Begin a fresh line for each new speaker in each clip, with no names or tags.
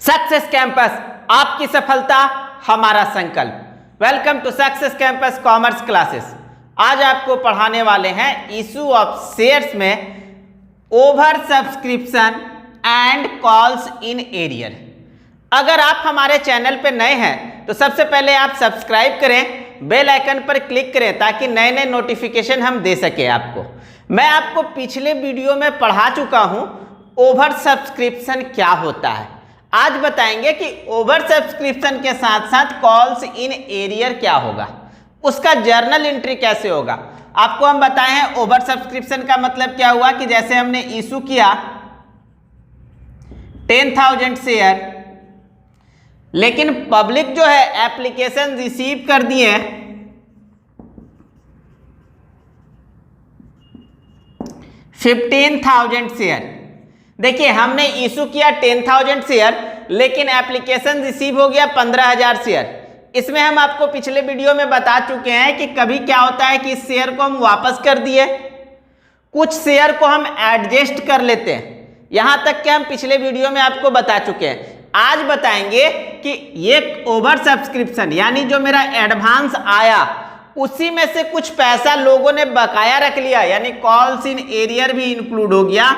Success campus, आपकी सफलता हमारा संकल्प। Welcome to success campus commerce classes. आज आपको पढ़ाने वाले हैं इशू ऑफ शेयर्स में over subscription and calls in arrear. अगर आप हमारे चैनल पर नए हैं तो सबसे पहले आप सब्सक्राइब करें, बेल आइकन पर क्लिक करें ताकि नए नए नोटिफिकेशन हम दे सके आपको। मैं आपको पिछले वीडियो में पढ़ा चुका हूं ओवर सब्सक्रिप्शन क्या होता है। आज बताएंगे कि ओवर सब्सक्रिप्शन के साथ साथ कॉल्स इन एरियर क्या होगा, उसका जर्नल एंट्री कैसे होगा। आपको हम बताए हैं ओवर सब्सक्रिप्शन का मतलब क्या हुआ कि जैसे हमने इशू किया 10,000 शेयर, लेकिन पब्लिक जो है एप्लीकेशन रिसीव कर दिए 15,000 शेयर। देखिए हमने इशू किया 10,000 शेयर, लेकिन एप्लीकेशन रिसीव हो गया 15,000 शेयर। इसमें हम आपको पिछले वीडियो में बता चुके हैं कि कभी क्या होता है कि इस शेयर को हम वापस कर दिए, कुछ शेयर को हम एडजस्ट कर लेते हैं। यहां तक कि हम पिछले वीडियो में आपको बता चुके हैं। आज बताएंगे कि ये ओवर सब्सक्रिप्शन यानी जो मेरा एडवांस आया उसी में से कुछ पैसा लोगों ने बकाया रख लिया, यानी कॉल्स इन एरियर भी इंक्लूड हो गया,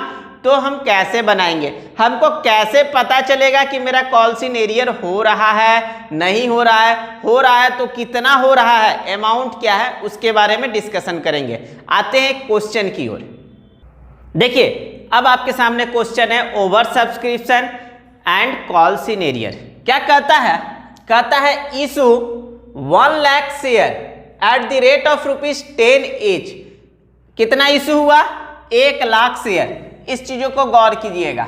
तो हम कैसे बनाएंगे। हमको कैसे पता चलेगा कि मेरा कॉल्स इन एरियर हो रहा है, नहीं हो रहा है तो कितना हो रहा है, अमाउंट क्या है, उसके बारे में डिस्कशन करेंगे। आते हैं क्वेश्चन की ओर। देखिए अब आपके सामने क्वेश्चन है over subscription and calls in arrear. क्या कहता है? कहता है issue 1 lakh share at the rate of ₹10 each. कितना इशू हुआ? 1 लाख शेयर। इस चीजों को गौर कीजिएगा,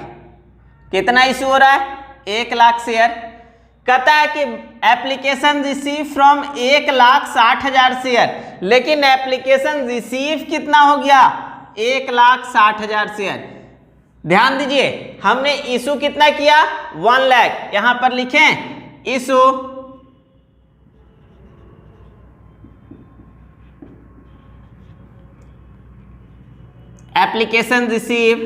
कितना इशू हो रहा है? 1 लाख शेयर। कहता है कि एप्लीकेशन रिसीव फ्रॉम 1,60,000 शेयर, लेकिन एप्लीकेशन रिसीव कितना हो गया? 1,60,000 शेयर। ध्यान दीजिए हमने इशू कितना किया? 1 लाख। यहां पर लिखें issue application receive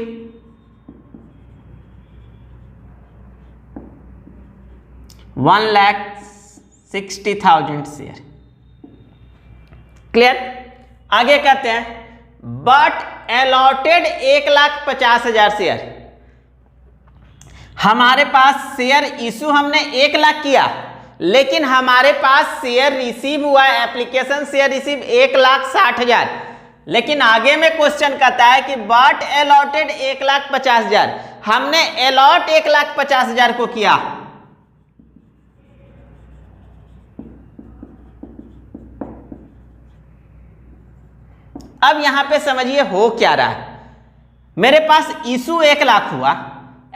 $1,60,000 share. Clear? आगे कहते हैं बट अलॉटेड 1,50,000 शेयर। हमारे पास शेयर इशू हमने 1 लाख किया, लेकिन हमारे पास शेयर रिसीव हुआ, एप्लीकेशन शेयर रिसीव 1,60,000। लेकिन आगे में क्वेश्चन कहता है कि बट अलॉटेड 1,50,000। हमने अलॉट 1,50,000 को किया। अब यहां पे समझिए हो क्या रहा है। मेरे पास इशू 1 लाख हुआ,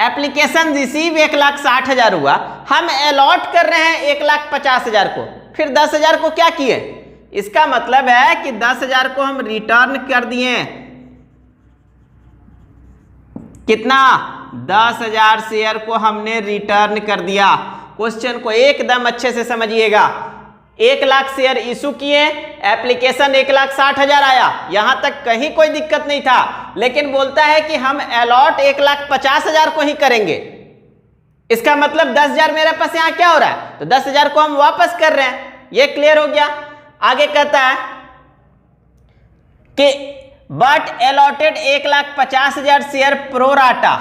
एप्लीकेशन रिसीव 1,60,000 हुआ, हम अलॉट कर रहे हैं 1,50,000 को, फिर 10,000 को क्या किए? इसका मतलब है कि 10,000 को हम रिटर्न कर दिए। कितना? 10,000 शेयर को हमने रिटर्न कर दिया। क्वेश्चन को एकदम अच्छे से समझिएगा। 1 लाख शेयर इशू किए, एप्लीकेशन 1,60,000 आया, यहां तक कहीं कोई दिक्कत नहीं था, लेकिन बोलता है कि हम अलॉट 1,50,000 को ही करेंगे। इसका मतलब 10,000 मेरे पास यहां क्या हो रहा है, तो 10,000 को हम वापस कर रहे हैं। ये क्लियर हो गया। आगे कहता है कि but allotted 1,50,000 share pro rata,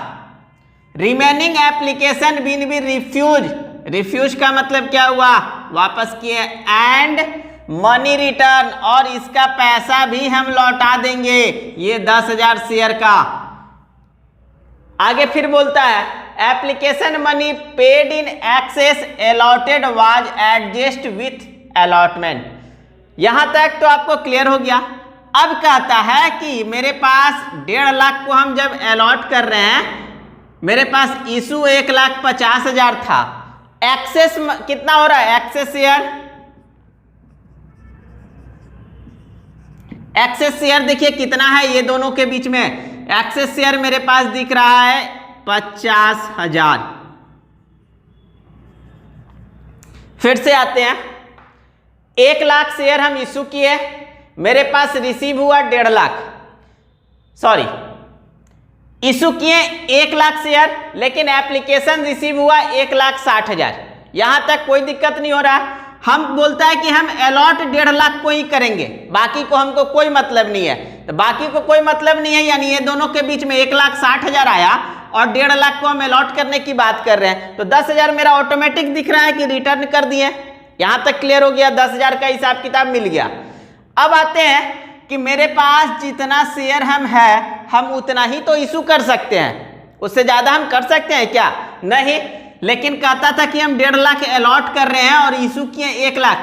remaining application been be refused. Refused का मतलब क्या हुआ? वापस किए। एंड मनी रिटर्न, और इसका पैसा भी हम लौटा देंगे, ये 10,000 शेयर का। आगे फिर बोलता है application money paid in excess allotted was adjust with allotment. यहां तक तो आपको क्लियर हो गया। अब कहता है कि मेरे पास 1.5 लाख को हम जब अलॉट कर रहे हैं, मेरे पास इशू 1,50,000 था, एक्सेस कितना हो रहा है? एक्सेस शेयर देखिए कितना है, ये दोनों के बीच में एक्सेस शेयर मेरे पास दिख रहा है 50,000। फिर से आते हैं, 1 लाख शेयर हम इशू किए, मेरे पास रिसीव हुआ 1.5 लाख, सॉरी इशू किए 1 लाख शेयर, लेकिन एप्लीकेशन रिसीव हुआ 1,60,000। यहां तक कोई दिक्कत नहीं हो रहा। हम बोलता है कि हम अलॉट 1.5 लाख को ही करेंगे, बाकी को हमको कोई मतलब नहीं है। तो बाकी को कोई मतलब नहीं है, यानी ये दोनों के बीच में 1,60,000 आया और 1.5 लाख को हम अलॉट करने की बात कर रहे हैं। तो 10,000 मेरा ऑटोमेटिक दिख रहा है कि रिटर्न कर दिए। यहां तक क्लियर हो गया, 10,000 का हिसाब किताब मिल गया। अब आते हैं कि मेरे पास जितना शेयर हम उतना ही तो इशू कर सकते हैं, उससे ज्यादा हम कर सकते हैं क्या? नहीं। लेकिन कहता था कि हम 1.5 लाख अलॉट कर रहे हैं और इशू किए 1 लाख।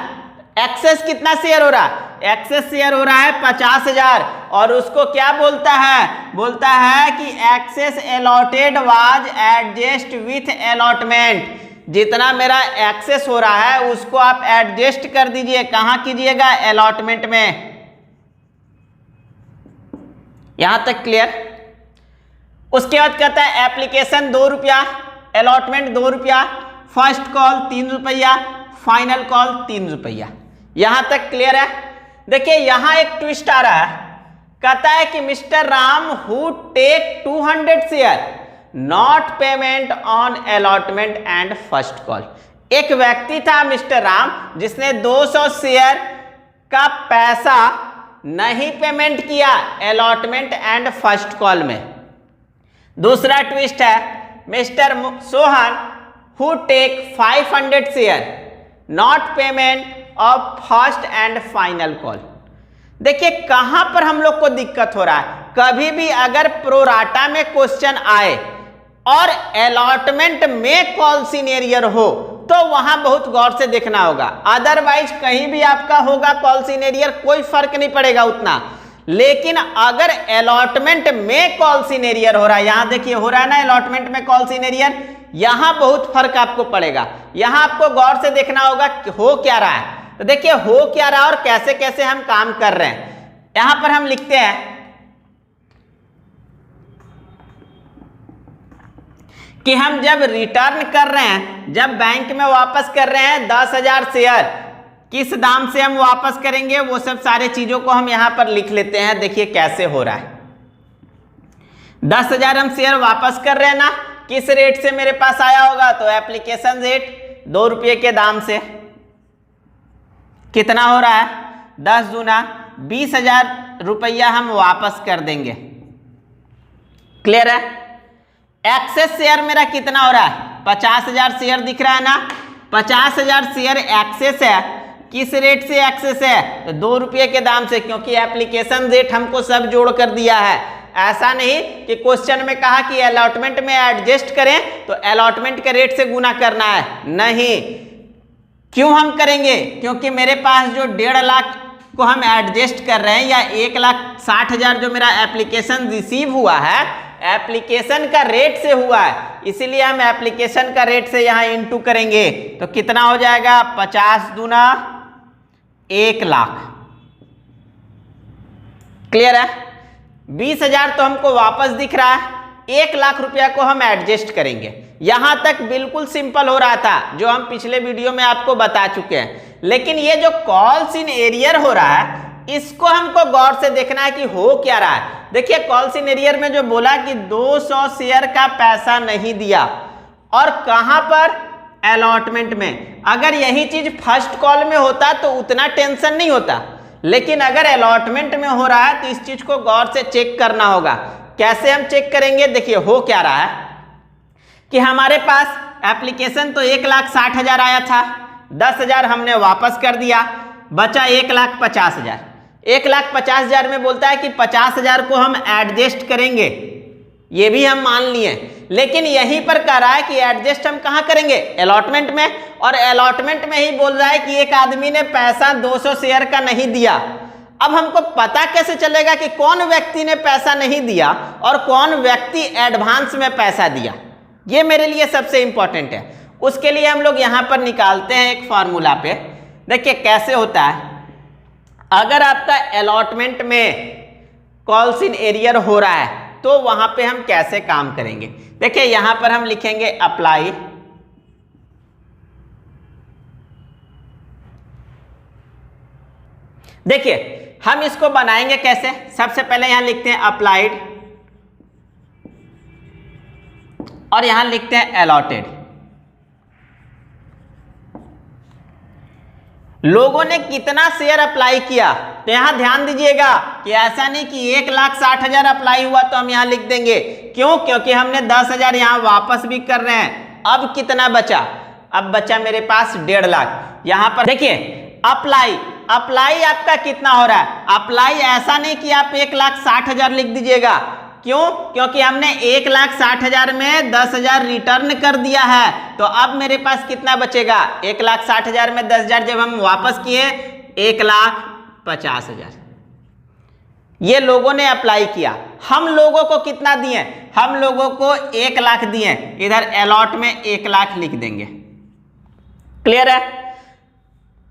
एक्सेस कितना शेयर हो रहा है? एक्सेस शेयर हो रहा है 50,000। और उसको क्या बोलता है? बोलता है कि excess allotted was adjust with allotment. जितना मेरा एक्सेस हो रहा है उसको आप एडजस्ट कर दीजिए। कहां कीजिएगा? अलॉटमेंट में। यहां तक क्लियर? उसके बाद कहता है एप्लीकेशन 2 रुपया, अलॉटमेंट 2 रुपया, फर्स्ट कॉल 3 रुपया, फाइनल कॉल 3 रुपया। यहां तक क्लियर है? देखिए यहां एक ट्विस्ट आ रहा है। कहता है कि mister Ram who take 200 share not payment on allotment and first call. एक व्यक्ति था मिस्टर राम जिसने 200 शेयर का पैसा नहीं पेमेंट किया अलॉटमेंट एंड फर्स्ट कॉल में। दूसरा ट्विस्ट है mister Sohan who take 500 share not payment of first and final call. देखिए कहां पर हम लोग को दिक्कत हो रहा है। कभी भी अगर प्रोराटा में क्वेश्चन आए और अलॉटमेंट में कॉल सिनेरियर हो तो वहां बहुत गौर से देखना होगा। अदरवाइज कहीं भी आपका होगा कॉल सिनेरियर, कोई फर्क नहीं पड़ेगा उतना। लेकिन अगर अलॉटमेंट में कॉल सिनेरियर हो रहा है, यहां देखिए हो रहा है ना अलॉटमेंट में कॉल सिनेरियर, यहां बहुत फर्क आपको पड़ेगा। यहां आपको गौर से देखना होगा कि हो क्या रहा है। तो देखिए हो क्या रहा है और कैसे कैसे हम काम कर रहे हैं। यहां पर हम लिखते हैं कि हम जब रिटर्न कर रहे हैं, जब बैंक में वापस कर रहे हैं 10,000 शेयर, किस दाम से हम वापस करेंगे वो सब सारे चीजों को हम यहां पर लिख लेते हैं। देखिए कैसे हो रहा है। 10,000 हम शेयर वापस कर रहे हैं ना, किस रेट से मेरे पास आया होगा? तो एप्लीकेशन रेट 2 रुपये के दाम से। कितना हो रहा है? 10 दूना 20,000 रुपया हम वापस कर देंगे। क्लियर है? एक्सेस शेयर मेरा कितना हो रहा है? 50,000 शेयर दिख रहा है ना। 50,000 शेयर एक्सेस है। किस रेट से एक्सेस है? तो 2 रुपये के दाम से, क्योंकि एप्लीकेशन रेट हमको सब जोड़ कर दिया है। ऐसा नहीं कि क्वेश्चन में कहा कि अलॉटमेंट में एडजस्ट करें तो अलॉटमेंट के रेट से गुना करना है, नहीं। क्यों हम करेंगे? क्योंकि मेरे पास जो 1.5 लाख को हम एडजस्ट कर रहे हैं या 1,60,000 जो मेरा एप्लीकेशन रिसीव हुआ है, एप्लीकेशन का रेट से हुआ है, इसीलिए हम एप्लीकेशन का रेट से यहां इनटू करेंगे। तो कितना हो जाएगा? 50 दूना 1 लाख। क्लियर है? 20,000 तो हमको वापस दिख रहा है, 1 लाख रुपया को हम एडजस्ट करेंगे। यहां तक बिल्कुल सिंपल हो रहा था, जो हम पिछले वीडियो में आपको बता चुके हैं। लेकिन ये जो कॉल्स इन एरियर हो रहा है, इसको हमको गौर से देखना है कि हो क्या रहा है। देखिए कॉल्स इन एरियर में जो बोला कि 200 शेयर का पैसा नहीं दिया, और कहां पर? अलॉटमेंट में। अगर यही चीज फर्स्ट कॉल में होता तो उतना टेंशन नहीं होता, लेकिन अगर अलॉटमेंट में हो रहा है तो इस चीज को गौर से चेक करना होगा। कैसे हम चेक करेंगे? देखिए हो क्या रहा है कि हमारे पास एप्लीकेशन तो 1,60,000 आया था, 10,000 हमने वापस कर दिया, बचा 1,50,000। 1,50,000 में बोलता है कि 50,000 को हम एडजस्ट करेंगे, ये भी हम मान लिए। लेकिन यहीं पर कह रहा है कि एडजस्ट हम कहां करेंगे? अलॉटमेंट में। और अलॉटमेंट में ही बोल रहा है कि एक आदमी ने पैसा 200 शेयर का नहीं दिया। अब हमको पता कैसे चलेगा कि कौन व्यक्ति ने पैसा नहीं दिया और कौन व्यक्ति एडवांस में पैसा दिया? ये मेरे लिए सबसे इंपॉर्टेंट है। उसके लिए हम लोग यहां पर निकालते हैं एक फॉर्मूला पे। देखिए कैसे होता है। अगर आपका अलॉटमेंट में कॉल्स इन एरियर हो रहा है तो वहां पे हम कैसे काम करेंगे? देखिए यहां पर हम लिखेंगे अप्लाई। देखिए हम इसको बनाएंगे कैसे? सबसे पहले यहां लिखते हैं अप्लाइड और यहां लिखते हैं अलॉटेड। लोगों ने कितना शेयर अप्लाई किया, तो यहां ध्यान दीजिएगा कि ऐसा नहीं कि 1,60,000 अप्लाई हुआ तो हम यहां लिख देंगे। क्यों? क्योंकि हमने 10,000 यहां वापस भी कर रहे हैं। अब कितना बचा? अब बचा मेरे पास 1.5 लाख। यहां पर देखिए अप्लाई आपका कितना हो रहा है। अप्लाई ऐसा नहीं कि आप 1,60,000 लिख दीजिएगा। क्यों? क्योंकि हमने 1,60,000 में 10,000 रिटर्न कर दिया है। तो अब मेरे पास कितना बचेगा? 1,60,000 में 10,000 जब हम वापस किए 1,50,000। ये लोगों ने अप्लाई किया। हम लोगों को कितना दिए? हम लोगों को 1 लाख दिए। इधर अलॉट में 1 लाख लिख देंगे। क्लियर है?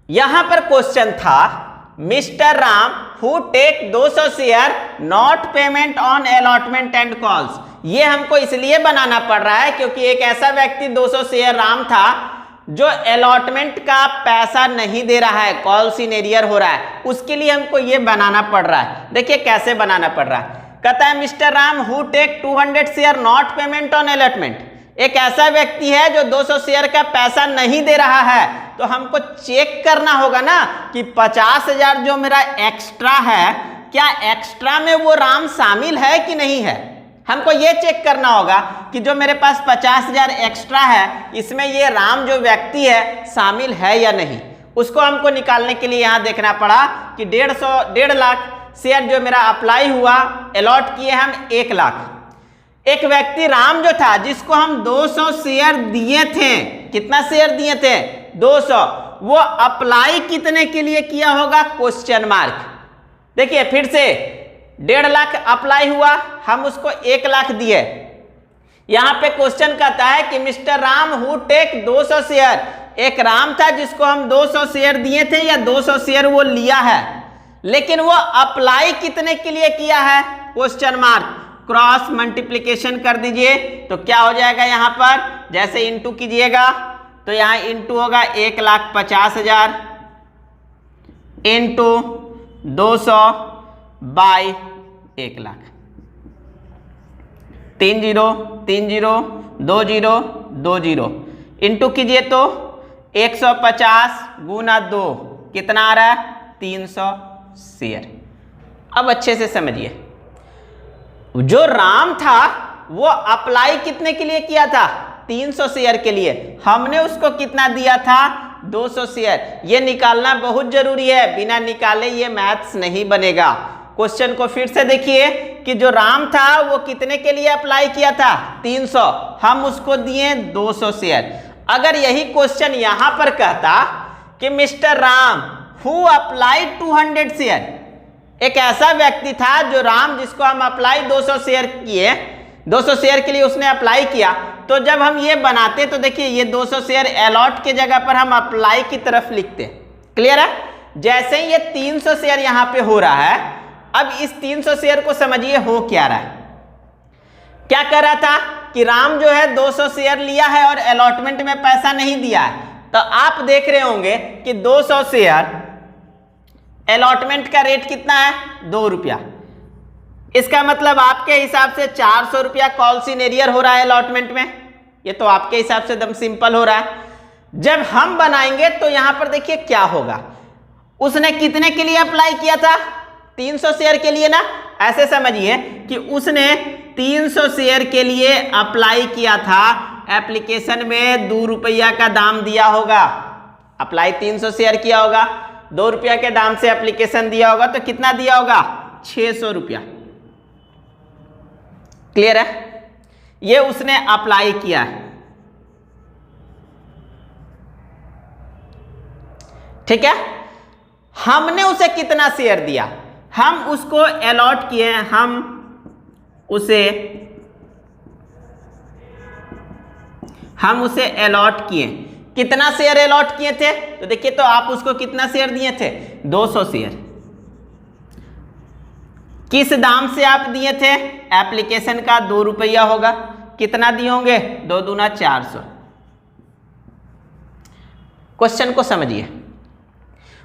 यहां पर क्वेश्चन था mister Ram who take 200 share not payment on allotment and calls. ये हमको इसलिए बनाना पड़ रहा है क्योंकि एक ऐसा व्यक्ति 200 शेयर राम था जो अलॉटमेंट का पैसा नहीं दे रहा है, कॉल्स इन एरियर हो रहा है, उसके लिए हमको ये बनाना पड़ रहा है। देखिए कैसे बनाना पड़ रहा है। कहता है mister Ram who take 200 share not payment on allotment. एक ऐसा व्यक्ति है जो 200 शेयर का पैसा नहीं दे रहा है, तो हमको चेक करना होगा ना कि 50,000 जो मेरा एक्स्ट्रा है, क्या एक्स्ट्रा में वो राम शामिल है कि नहीं है। हमको ये चेक करना होगा कि जो मेरे पास 50,000 एक्स्ट्रा है, इसमें ये राम जो व्यक्ति है शामिल है या नहीं। उसको हमको निकालने के लिए यहां देखना पड़ा कि 1.5 लाख शेयर जो मेरा अप्लाई हुआ, अलॉट किए हम 1 लाख। एक व्यक्ति राम जो था जिसको हम 200 शेयर दिए थे, कितना शेयर दिए थे? 200। वो अप्लाई कितने के लिए किया होगा? Question mark. देखिए फिर से 1.5 लाख अप्लाई हुआ, हम उसको 1 लाख दिए। यहां पे क्वेश्चन कहता है कि mister Ram who take 200 share. एक राम था जिसको हम 200 शेयर दिए थे या 200 शेयर वो लिया है, लेकिन वो अप्लाई कितने के लिए किया है? Question mark. क्रॉस मल्टीप्लिकेशन कर दीजिए तो क्या हो जाएगा? यहां पर जैसे इंटू कीजिएगा तो यहां इंटू होगा 1,50,000 इंटू 200 बाई 1 लाख। 3 0 3 0 2 0 2 0 इंटू कीजिए तो 150 गुना 2 कितना आ रहा है? 300 शेयर। अब अच्छे से समझिए, जो राम था वो अप्लाई कितने के लिए किया था? 300 शेयर के लिए। हमने उसको कितना दिया था? 200 शेयर। ये निकालना बहुत जरूरी है, बिना निकाले ये मैथ्स नहीं बनेगा। क्वेश्चन को फिर से देखिए कि जो राम था वो कितने के लिए अप्लाई किया था? 300। हम उसको दिए 200 शेयर। अगर यही क्वेश्चन यहां पर कहता कि mister Ram who apply 200 share, एक ऐसा व्यक्ति था जो राम जिसको हम अप्लाई 200 शेयर किए, 200 शेयर के लिए उसने अप्लाई किया, तो जब हम ये बनाते तो देखिए ये 200 शेयर अलॉट के जगह पर हम अप्लाई की तरफ लिखते। क्लियर है? जैसे ही ये 300 शेयर यहां पे हो रहा है, अब इस 300 शेयर को समझिए हो क्या रहा है। क्या कर रहा था कि राम जो है 200 शेयर लिया है और अलॉटमेंट में पैसा नहीं दिया है। तो आप देख रहे होंगे कि 200 शेयर अलॉटमेंट का रेट कितना है? 2 रुपया। इसका मतलब आपके हिसाब से 400 रुपया कॉल्स इन एरियर हो रहा है अलॉटमेंट में। ये तो आपके हिसाब से एकदम सिंपल हो रहा है। जब हम बनाएंगे तो यहां पर देखिए क्या होगा। उसने कितने के लिए अप्लाई किया था? 300 शेयर के लिए ना। ऐसे समझिए कि उसने 300 शेयर के लिए अप्लाई किया था। एप्लीकेशन में 2 रुपया का दाम दिया होगा। अप्लाई 300 शेयर किया होगा, 2 रुपया के दाम से एप्लीकेशन दिया होगा, तो कितना दिया होगा? 600 रुपया। क्लियर है? ये उसने अप्लाई किया है। ठीक है? हमने उसे कितना शेयर दिया? हम उसको अलॉट किए, हम उसे अलॉट किए। कितना शेयर अलॉट किए थे? तो देखिए तो आप उसको कितना शेयर दिए थे? 200 शेयर। किस दाम से आप दिए थे? एप्लीकेशन का 2 रुपया होगा। कितना दिए होंगे? 2 दूना 400। क्वेश्चन को समझिए।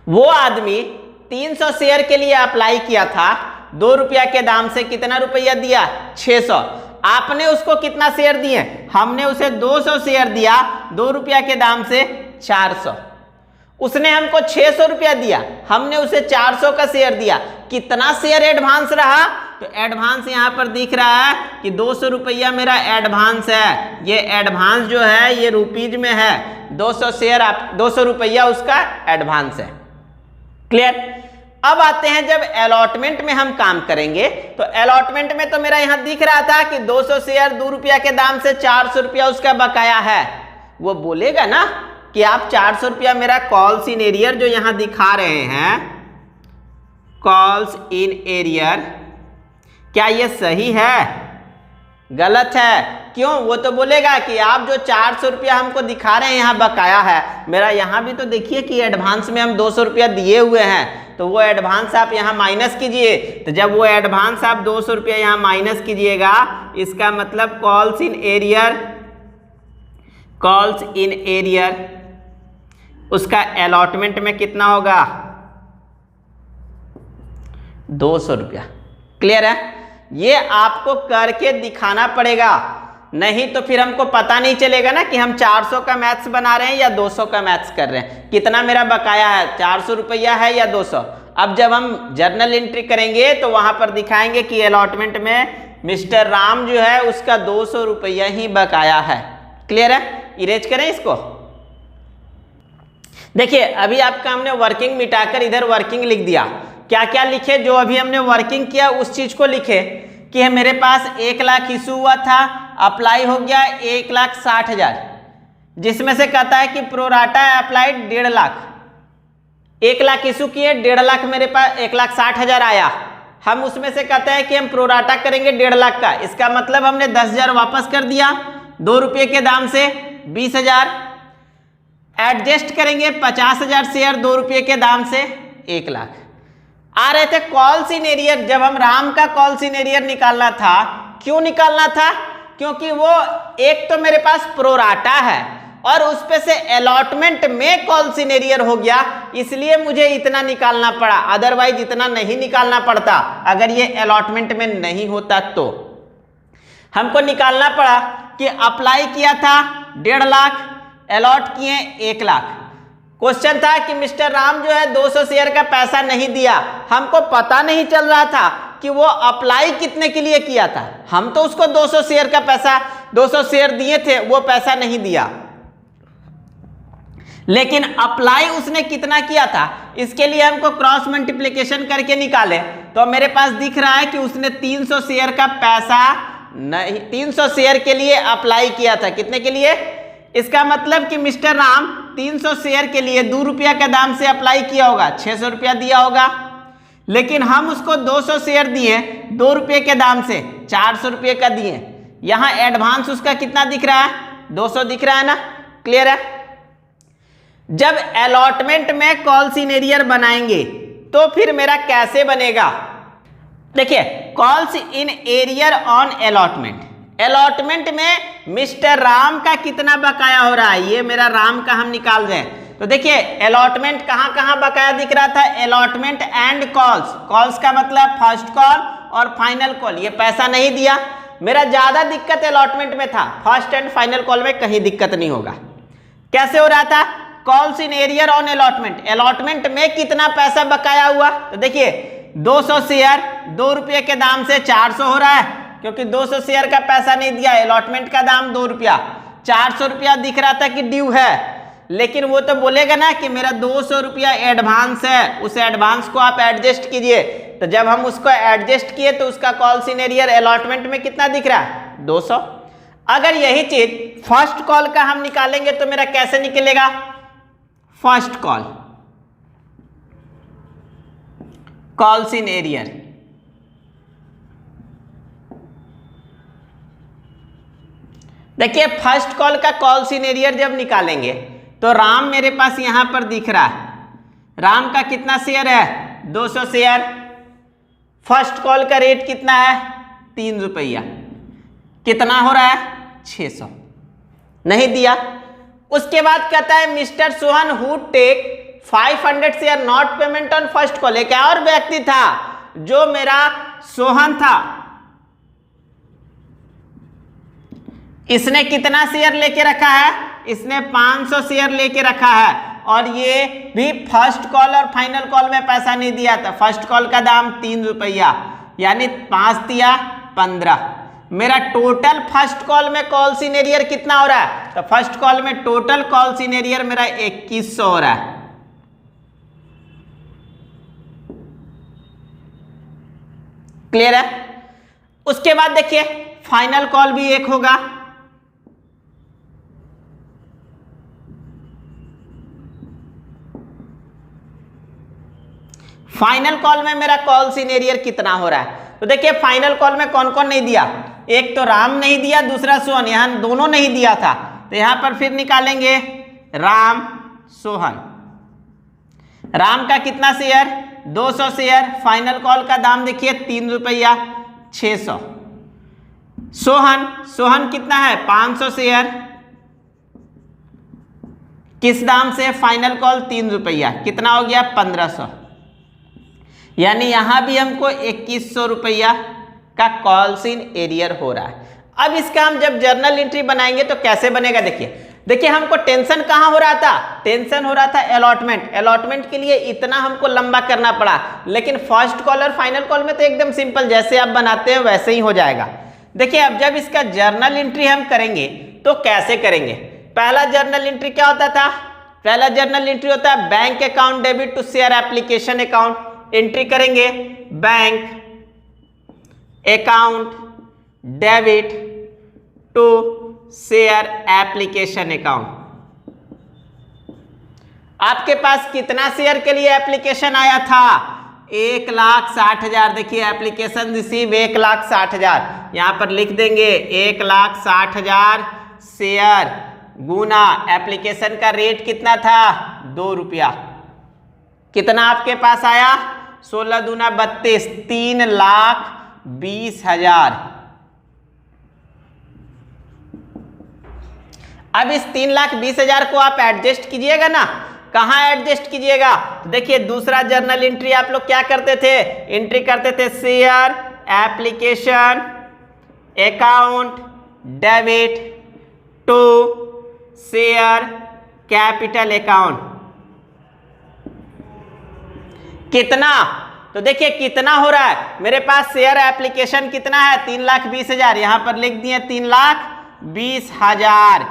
वो आदमी 300 शेयर के लिए अप्लाई किया था, 2 रुपया के दाम से कितना रुपया दिया? 600। आपने उसको कितना शेयर दिए, हमने उसे 200 शेयर दिया, 2 रुपया के दाम से 400। उसने हमको 600 रुपया दिया, हमने उसे 400 का शेयर दिया। कितना शेयर एडवांस रहा, तो एडवांस यहां पर दिख रहा है कि 200 रुपया मेरा एडवांस है। ये एडवांस जो है ये रुपीज में है, 200 शेयर, आप 200 रुपया उसका एडवांस है। क्लियर। अब आते हैं जब अलॉटमेंट में हम काम करेंगे, तो अलॉटमेंट में तो मेरा यहां दिख रहा था कि 200 शेयर 2 रुपया के दाम से 400 रुपया उसका बकाया है। वो बोलेगा ना कि आप 400 रुपया मेरा कॉल्स इन एरियर जो यहां दिखा रहे हैं, कॉल्स इन एरियर, क्या ये सही है, गलत है? क्यों? वो तो बोलेगा कि आप जो 400 रुपया हमको दिखा रहे हैं यहाँ बकाया है, मेरा यहाँ भी तो देखिए कि एडवांस में हम 200 रुपया दिए हुए हैं, तो वो एडवांस आप यहाँ माइनस कीजिए। तो जब वो एडवांस आप 200 रुपया यहाँ माइनस कीजिएगा, इसका मतलब calls in arrear, calls in arrear उसका अलॉटमेंट में कितना होगा, 200 रुपया। क्लियर है? ये आपको करके दिखाना पड़ेगा, नहीं तो फिर हमको पता नहीं चलेगा ना कि हम 400 का मैथ्स बना रहे हैं या 200 का मैथ्स कर रहे हैं। कितना मेरा बकाया है, 400 रुपया है या 200। अब जब हम जर्नल एंट्री करेंगे तो वहां पर दिखाएंगे कि अलॉटमेंट में मिस्टर राम जो है उसका 200 रुपया ही बकाया है। क्लियर है? इरेज करें इसको। देखिए अभी आपका हमने वर्किंग मिटाकर इधर वर्किंग लिख दिया। क्या क्या लिखे, जो अभी हमने वर्किंग किया उस चीज को लिखे कि मेरे पास 1 लाख इशू हुआ था, अप्लाई हो गया 1,60,000, जिसमें से कहता है कि pro rata applied 1.5 lakh. 1 lakh issue किए, 1.5 लाख मेरे पास 1,60,000 आया। हम उसमें से कहते हैं कि हम प्रोराटा करेंगे 1.5 लाख का, इसका मतलब हमने 10,000 वापस कर दिया, 2 रुपये के दाम से 20,000। एडजस्ट करेंगे 50,000 शेयर 2 रुपये के दाम से 1 लाख। आ रहे थे कॉल्स इन एरियर। जब हम राम का कॉल्स इन एरियर निकालना था, क्यों निकालना था? क्योंकि वो एक तो मेरे पास प्रोराटा है और उस पे से अलॉटमेंट में कॉल्स इन एरियर हो गया, इसलिए मुझे इतना निकालना पड़ा, अदरवाइज इतना नहीं निकालना पड़ता। अगर ये अलॉटमेंट में नहीं होता तो हमको निकालना पड़ा कि अप्लाई किया था 1.5 लाख, अलॉट किए 1 लाख। क्वेश्चन था कि मिस्टर राम जो है 200 शेयर का पैसा नहीं दिया। हमको पता नहीं चल रहा था कि वो अप्लाई कितने के लिए किया था। हम तो उसको 200 शेयर का पैसा, 200 शेयर दिए थे, वो पैसा नहीं दिया, लेकिन अप्लाई उसने कितना किया था, इसके लिए हमको क्रॉस मल्टीप्लिकेशन करके निकाले तो मेरे पास दिख रहा है कि उसने 300 शेयर का पैसा नहीं, 300 शेयर के लिए अप्लाई किया था। कितने के लिए? इसका मतलब कि मिस्टर राम 300 शेयर के लिए 2 रुपया के दाम से अप्लाई किया होगा, 600 रुपया दिया होगा, लेकिन हम उसको 200 शेयर दिए 2 रुपये के दाम से 400 रुपये का दिए। यहां एडवांस उसका कितना दिख रहा है, 200 दिख रहा है ना। क्लियर है? जब अलॉटमेंट में कॉल्स इन एरियर बनाएंगे तो फिर मेरा कैसे बनेगा? देखिए calls in arrear on allotment, allotment में मिस्टर राम का कितना बकाया हो रहा है, ये मेरा राम का हम निकाल रहे हैं। तो देखिए अलॉटमेंट कहां कहां बकाया दिख रहा था, अलॉटमेंट एंड कॉल्स। कॉल्स का मतलब फर्स्ट कॉल और फाइनल कॉल, ये पैसा नहीं दिया। मेरा ज्यादा दिक्कत अलॉटमेंट में था, फर्स्ट एंड फाइनल कॉल में कहीं दिक्कत नहीं होगा। कैसे हो रहा था? Calls in arrear on allotment, allotment में कितना पैसा बकाया हुआ, तो देखिए 200 शेयर 2 रुपये के दाम से 400 हो रहा है, क्योंकि 200 शेयर का पैसा नहीं दिया, अलॉटमेंट का दाम 2 रुपया, 400 रुपया दिख रहा था कि ड्यू है, लेकिन वो तो बोलेगा ना कि मेरा 200 रुपया एडवांस है, उस एडवांस को आप एडजस्ट कीजिए। तो जब हम उसको एडजस्ट किए तो उसका कॉल्स इन एरियर अलॉटमेंट में कितना दिख रहा है, 200। अगर यही चीज फर्स्ट कॉल का हम निकालेंगे तो मेरा कैसे निकलेगा, first call, calls in arrear, देखिए फर्स्ट कॉल का कॉल्स इन एरियर जब निकालेंगे तो राम मेरे पास यहां पर दिख रहा है, राम का कितना शेयर है, 200 शेयर। फर्स्ट कॉल का रेट कितना है, 3 रुपया, कितना हो रहा है, 600, नहीं दिया। उसके बाद कहता है mister Sohan who take 500 share not payment on first call. एक और व्यक्ति था जो मेरा सोहन था, इसने कितना शेयर लेके रखा है? इसने 500 शेयर लेके रखा है और ये भी फर्स्ट कॉल और फाइनल कॉल में पैसा नहीं दिया था। फर्स्ट कॉल का दाम 3 रुपया, यानी 5 दिया 15। मेरा टोटल फर्स्ट कॉल में कॉल सिनेरियर कितना हो रहा है? तो फर्स्ट कॉल में टोटल कॉल सिनेरियर मेरा 2100 हो रहा है। क्लियर है? उसके बाद देखिए फाइनल कॉल भी एक होगा। फाइनल कॉल में मेरा कॉल सिनेरियर कितना हो रहा है? तो देखिए फाइनल कॉल में कौन कौन नहीं दिया? एक तो राम नहीं दिया, दूसरा सोहन, यहां दोनों नहीं दिया था, तो यहां पर फिर निकालेंगे राम सोहन। राम का कितना शेयर? 200 शेयर। फाइनल कॉल का दाम देखिए 3 रुपया 600। सोहन कितना है? 500 शेयर। किस दाम से? फाइनल कॉल 3 रुपया, कितना हो गया? 1500। यानी यहां भी हमको 2100 रुपया का कॉल सिनेरियर हो रहा है। अब इसका हम जब जर्नल एंट्री बनाएंगे तो कैसे बनेगा? देखिए हमको टेंशन कहां हो रहा था? टेंशन हो रहा था अलॉटमेंट। अलॉटमेंट के लिए इतना हमको लंबा करना पड़ा, लेकिन फर्स्ट कॉल और फाइनल कॉल में तो एकदम सिंपल, जैसे आप बनाते हैं वैसे ही हो जाएगा। देखिए अब जब इसका जर्नल एंट्री हम करेंगे तो कैसे करेंगे? पहला जर्नल एंट्री क्या होता था? पहला जर्नल एंट्री होता है bank account debit to share application account. Entry करेंगे bank account debit to share application account. आपके पास कितना शेयर के लिए एप्लीकेशन आया था? 1,60,000। देखिए एप्लीकेशन रिसीव 1,60,000, यहां पर लिख देंगे 1,60,000 शेयर गुना एप्लीकेशन का रेट कितना था? 2 रुपया। कितना आपके पास आया? 16 दूना 32, 3,20,000। अब इस 3,20,000 को आप एडजस्ट कीजिएगा ना। कहां एडजस्ट कीजिएगा? तो देखिए दूसरा जर्नल एंट्री आप लोग क्या करते थे? एंट्री करते थे share application account debit to share capital account. कितना? तो देखिए कितना हो रहा है मेरे पास? शेयर एप्लीकेशन कितना है? 3,20,000, यहां पर लिख दिए 3,20,000।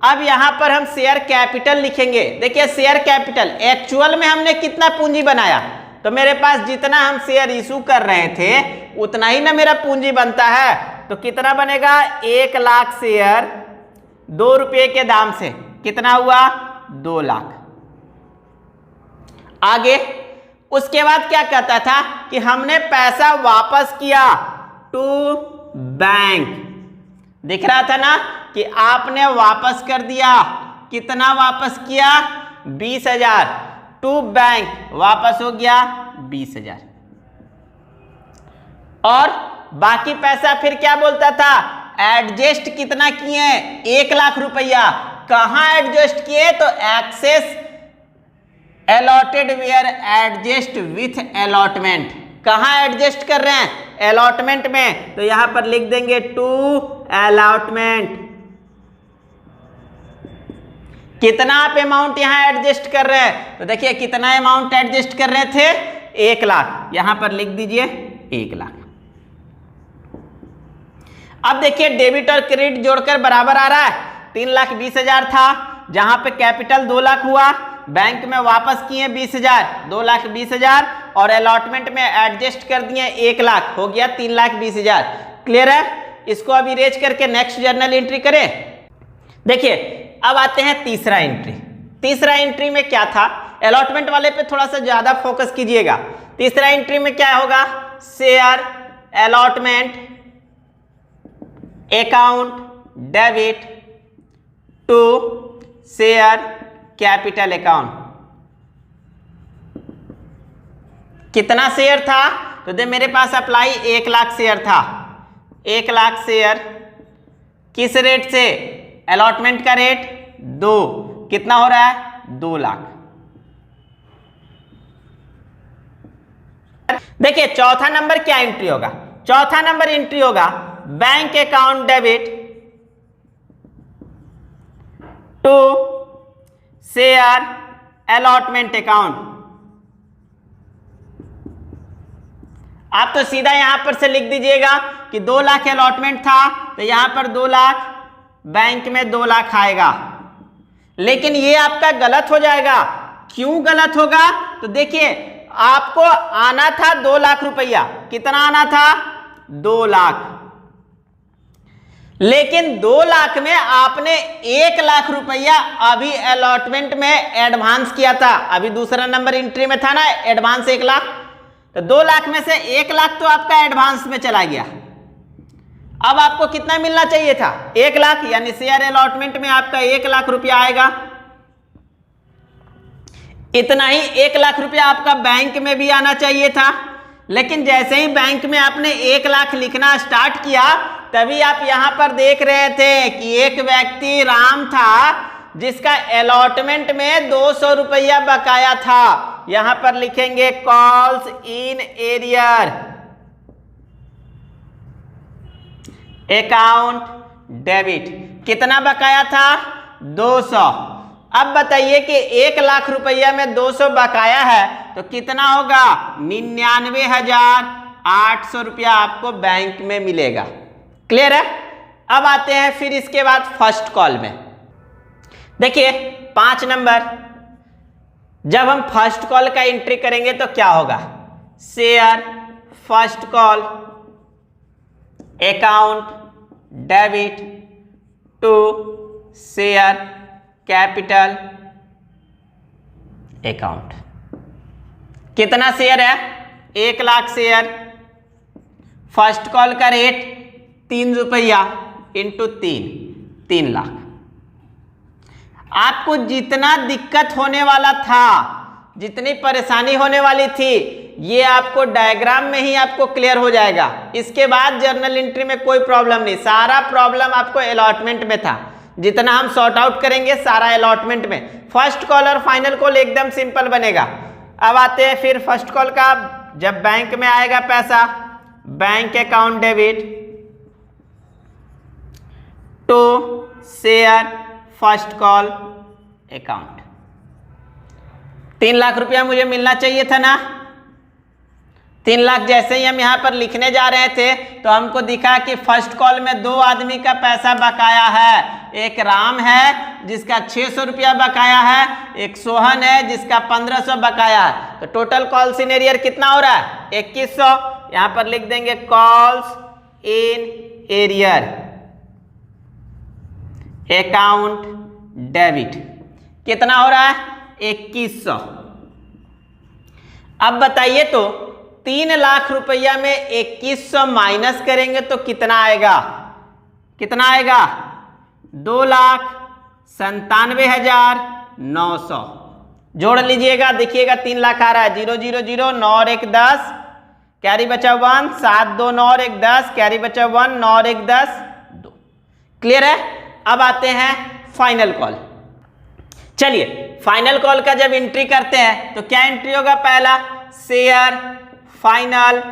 अब यहां पर हम शेयर कैपिटल लिखेंगे। देखिए शेयर कैपिटल एक्चुअल में हमने कितना पूंजी बनाया? तो मेरे पास जितना हम शेयर इशू कर रहे थे उतना ही ना मेरा पूंजी बनता है। तो कितना बनेगा? 1,00,000 शेयर 2 रुपये के दाम से कितना हुआ? 2 लाख। आगे उसके बाद क्या कहता था कि हमने पैसा वापस किया टू बैंक। दिख रहा था ना कि आपने वापस कर दिया। कितना वापस किया? 20,000 टू बैंक, वापस हो गया 20,000। और बाकी पैसा फिर क्या बोलता था? एडजस्ट कितना किए? 1,00,000 रुपया। कहां एडजस्ट किए? तो excess allotted were adjust with allotment. कहां एडजस्ट कर रहे हैं? अलॉटमेंट में। तो यहां पर लिख देंगे टू अलॉटमेंट। कितना आप अमाउंट यहां एडजस्ट कर रहे हैं? तो देखिए कितना अमाउंट एडजस्ट कर रहे थे? 1,00,000। यहां पर लिख दीजिए 1,00,000। अब देखिए डेबिट और क्रेडिट जोड़कर बराबर आ रहा है। 3,20,000 था, जहां पे कैपिटल 2 लाख हुआ, बैंक में वापस किए 20,000, 2,20,000 और अलॉटमेंट में एडजस्ट कर दिए 1,00,000, हो गया 3,20,000। क्लियर है? इसको अब इरेज करके नेक्स्ट जर्नल एंट्री करें। देखिए अब आते हैं तीसरा एंट्री। तीसरा एंट्री में क्या था? अलॉटमेंट वाले पे थोड़ा सा ज्यादा फोकस कीजिएगा। तीसरा एंट्री में क्या होगा? Share allotment account debit to share capital account. कितना शेयर था? तो दे मेरे पास अप्लाई 1,00,000 शेयर था। 1,00,000 शेयर किस रेट से? अलॉटमेंट का रेट 2। कितना हो रहा है? 2 लाख। देखिए चौथा नंबर क्या एंट्री होगा? चौथा नंबर एंट्री होगा bank account debit to share allotment account. आप तो सीधा यहां पर से लिख दीजिएगा कि 2 लाख अलॉटमेंट था, तो यहां पर 2 लाख, बैंक में 2 लाख आएगा। लेकिन ये आपका गलत हो जाएगा। क्यों गलत होगा? तो देखिए, आपको आना था 2 लाख रुपया। कितना आना था? 2 लाख। लेकिन 2 लाख में आपने 1 लाख रुपया अभी अलॉटमेंट में एडवांस किया था। अभी दूसरा नंबर एंट्री में था ना एडवांस 1 लाख, तो 2 लाख में से 1 लाख तो आपका एडवांस में चला गया। अब आपको कितना मिलना चाहिए था? 1 लाख, यानी शेयर अलॉटमेंट में आपका 1 लाख रुपया आएगा। इतना ही 1 लाख रुपया आपका बैंक में भी आना चाहिए था। लेकिन जैसे ही बैंक में आपने 1 लाख लिखना स्टार्ट किया, तभी आप यहां पर देख रहे थे कि एक व्यक्ति राम था जिसका अलॉटमेंट में 200 रुपया बकाया था। यहां पर लिखेंगे calls in arrear account debit. कितना बकाया था? 200। अब बताइए कि 1 लाख रुपया में 200 बकाया है तो कितना होगा? 99,800 रुपया आपको बैंक में मिलेगा। क्लियर है? अब आते हैं फिर इसके बाद फर्स्ट कॉल में। देखिए 5 नंबर, जब हम फर्स्ट कॉल का एंट्री करेंगे तो क्या होगा? Share first call account debit to share capital account. कितना शेयर है? 1 लाख शेयर। फर्स्ट कॉल का रेट 3 रुपया इंटू 3 लाख। आपको जितना दिक्कत होने वाला था, जितनी परेशानी होने वाली थी, ये आपको डायग्राम में ही आपको क्लियर हो जाएगा। इसके बाद जर्नल एंट्री में कोई प्रॉब्लम नहीं। सारा प्रॉब्लम आपको अलॉटमेंट में था। जितना हम सॉर्ट आउट करेंगे सारा अलॉटमेंट में। फर्स्ट कॉल और फाइनल कॉल एकदम सिंपल बनेगा। अब आते हैं फिर फर्स्ट कॉल का। जब बैंक में आएगा पैसा, bank account debit to share first call account. 3 lakh रुपया मुझे मिलना चाहिए था ना। 3 लाख जैसे ही हम यहाँ पर लिखने जा रहे थे तो हमको दिखा कि फर्स्ट कॉल में 2 आदमी का पैसा बकाया है। एक राम है जिसका 600 रुपया बकाया है, एक सोहन है जिसका 1500 बकाया है। तो टोटल कॉल्स इन एरियर कितना हो रहा है? 2100। यहाँ पर लिख देंगे calls in arrear account debit. कितना हो रहा है? 2100। अब बताइए तो 3 लाख रुपया में 2100 माइनस करेंगे तो कितना आएगा? कितना आएगा? 2,97,900। जोड़ लीजिएगा, देखिएगा 3 लाख आ रहा है। 0 0 0 9 और 1 10, कैरी बचा 1, 7 2 9 और 1 10, कैरी बचा 1, 9 और 1 10 2। क्लियर है? अब आते हैं फाइनल कॉल। चलिए फाइनल कॉल का जब एंट्री करते हैं तो क्या एंट्री होगा? पहला share final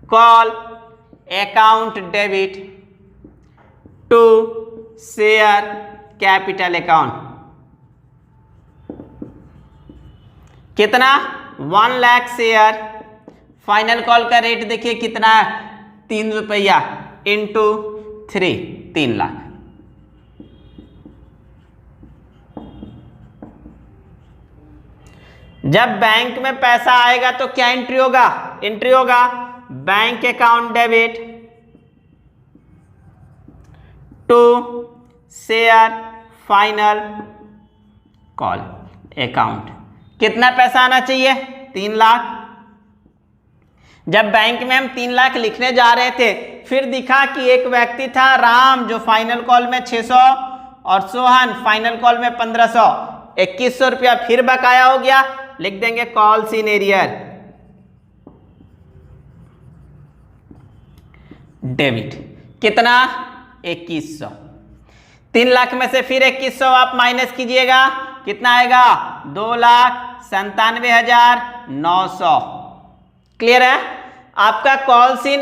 call account debit to share capital account. कितना? 1 लाख शेयर। फाइनल कॉल का रेट देखिए कितना है? 3 रुपया इंटू 3 लाख। जब बैंक में पैसा आएगा तो क्या एंट्री होगा? एंट्री होगा bank account debit to share final call account. कितना पैसा आना चाहिए? 3 लाख। जब बैंक में हम 3 लाख लिखने जा रहे थे, फिर दिखा कि एक व्यक्ति था राम जो फाइनल कॉल में 600 और सोहन फाइनल कॉल में 1500, 2100 रुपया फिर बकाया हो गया। लिख देंगे कॉल्स इन एरियर डेबिट। कितना? 2100। 3 लाख में से फिर 2100 आप माइनस कीजिएगा, कितना आएगा? 2,97,900। क्लियर है? आपका कॉल्स इन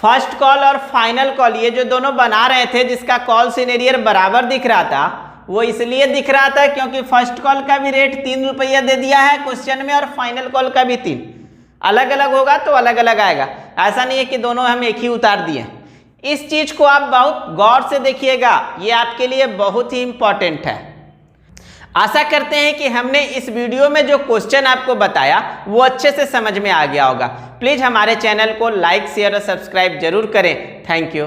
फर्स्ट कॉल और फाइनल कॉल ये जो दोनों बना रहे थे, जिसका कॉल सिनेरियर बराबर दिख रहा था, वो इसलिए दिख रहा था क्योंकि फर्स्ट कॉल का भी रेट 3 रुपया दे दिया है क्वेश्चन में और फाइनल कॉल का भी 3। अलग अलग होगा तो अलग अलग आएगा, ऐसा नहीं है कि दोनों हम एक ही उतार दिए। इस चीज को आप बहुत गौर से देखिएगा, ये आपके लिए बहुत ही इंपॉर्टेंट है। आशा करते हैं कि हमने इस वीडियो में जो क्वेश्चन आपको बताया वो अच्छे से समझ में आ गया होगा। प्लीज हमारे चैनल को लाइक, शेयर और सब्सक्राइब जरूर करें। Thank you.